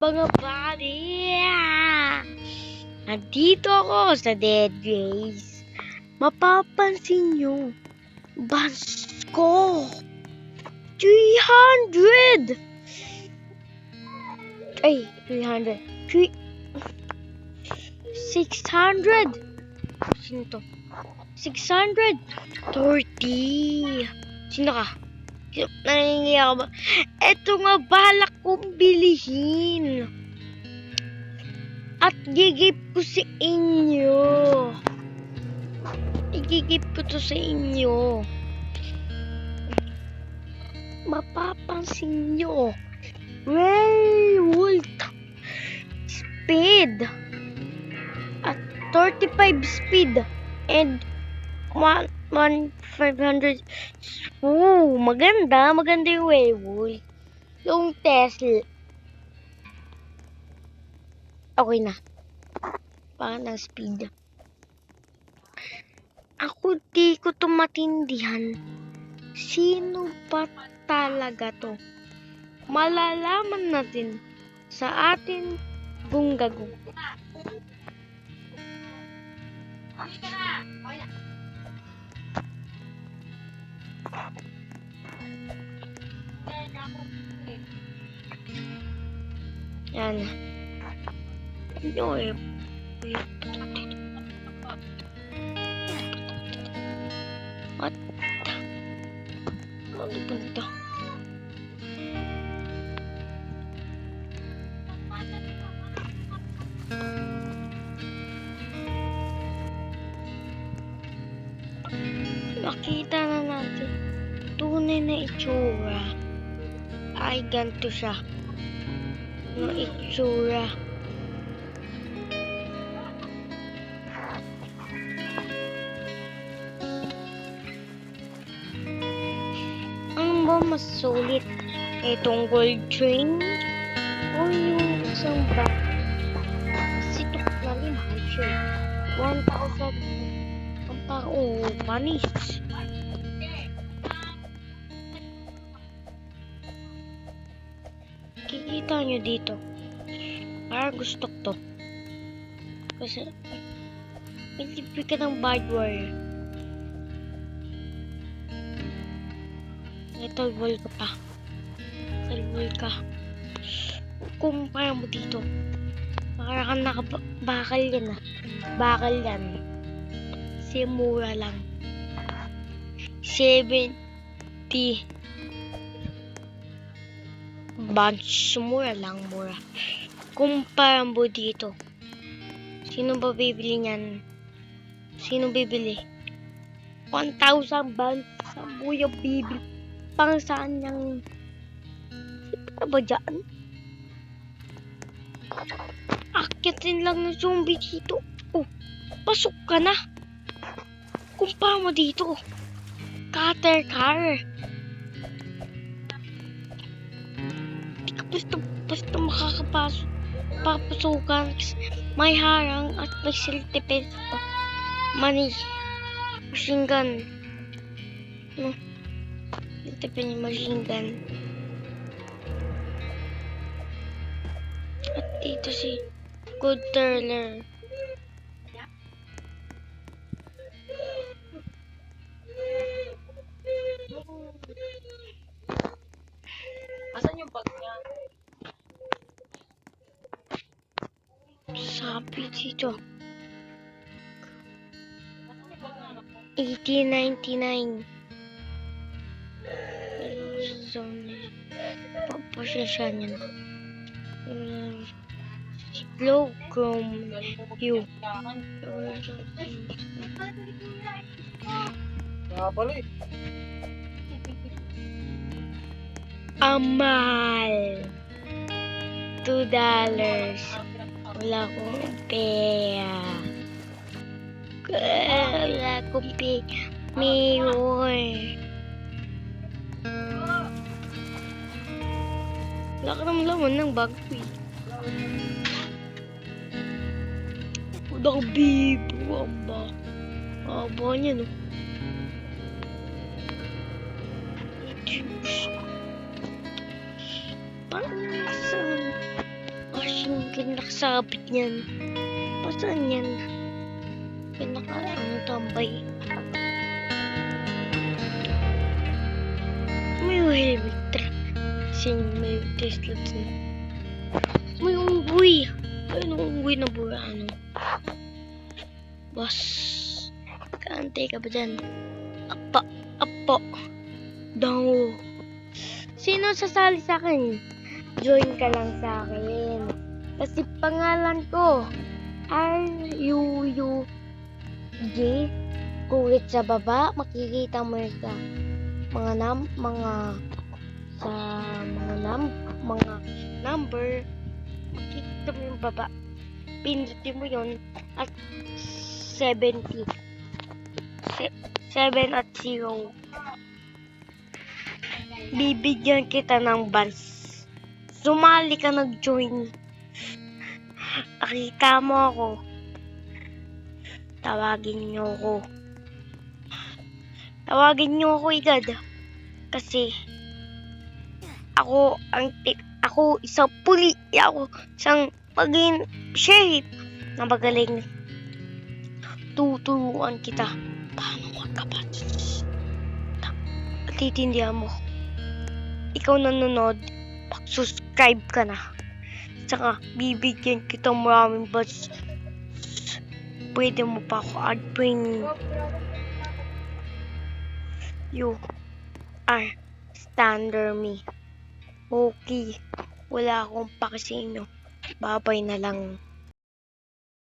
mga buddy? Nandito ako sa Dead Race. Mapapansin nyo, bans ko 300! Ay, 300. 600! Sino to? 630! Sino ka? Nangingi ako ba? Eto nga balak kong bilihin. At gigip ko sa inyo. Igigip ko to sa inyo. Mapapansin nyo. Werewolf speed. At 35 speed. And 1,500. Oh, maganda yung werewolf. Yung Tesla. Okay na. Parang ng speed. Ako di ko to matindihan. Sino ba talaga to? Malalaman natin sa atin bunggago. Yan. Ano eh? What? Ano ba ito? Nakita na natin. Tunay na itsura. Ay, ganito siya. Ang itsura. Ano ba mas sulit? Itong gold train? O yung isang bag? Kasi ito na rin mahal siya. 1,000. Ang tao, panis. Kikita nyo dito. Parang gusto ko to. Kasi may libre ka ng bad wire. May talbol ka pa. Talbol ka. Kumpara mo dito. Parang bakal yan ah. Bakal yan. Kasi mura lang. 70 bunch. Mura lang, mura. Kumpara mo dito. Sino ba bibili niyan? Sino bibili? 1,000 bunch. Sa buya bibili. Pang saan niyang... Sino ba dyan? Akyatin lang ng zombie dito. Oh, pasok ka na. Kumpara mo dito. Cutter car. Di ka basta makakapasok. Papasukan. May harang at may siltipid pa. Machine gun. No? Siltipid yung machine gun. At dito si Good Turner. Asan yung bag niya? Sabi dito. 1899. Papasensya niya na. Slow chrome hue. Nakapali. Amal. $2. Wala akong pera. Wala akong pera. Mayor. Wala ka naman laman ng bag ko eh. Nakabibo ang ba? Aba niya no. Pansan. Kinakasabit niyan. Saan yan? Tambay. May helmet. May Tesla dun. May unggoy. Ano unggoy na buhay? Ano? Boss. Kaantay ka ba dyan? Apo. Dango. Sino sasali sa akin? Join ka lang sa akin. Kasi pangalan ko RUUJ. Kulit sa baba, makikita mo yun sa mga number. Makikita mo yung baba. Pindutin mo yun at 70. 7 at 0. Bibigyan kita ng bans. Sumali ka, nag-join. Nakita mo ako. Tawagin niyo ako agad. Kasi ako isang puli. Ako isang maging sheriff na magaling. Tuturuan kita paano magkapatid. At titindihan mo. Ikaw nanonood, mag-subscribe ka na. Tsaka, bibigyan kita maraming bats. Pwede mo pa ako add-bring. You are standard me. Okay. Wala akong pakisino. Babay na lang.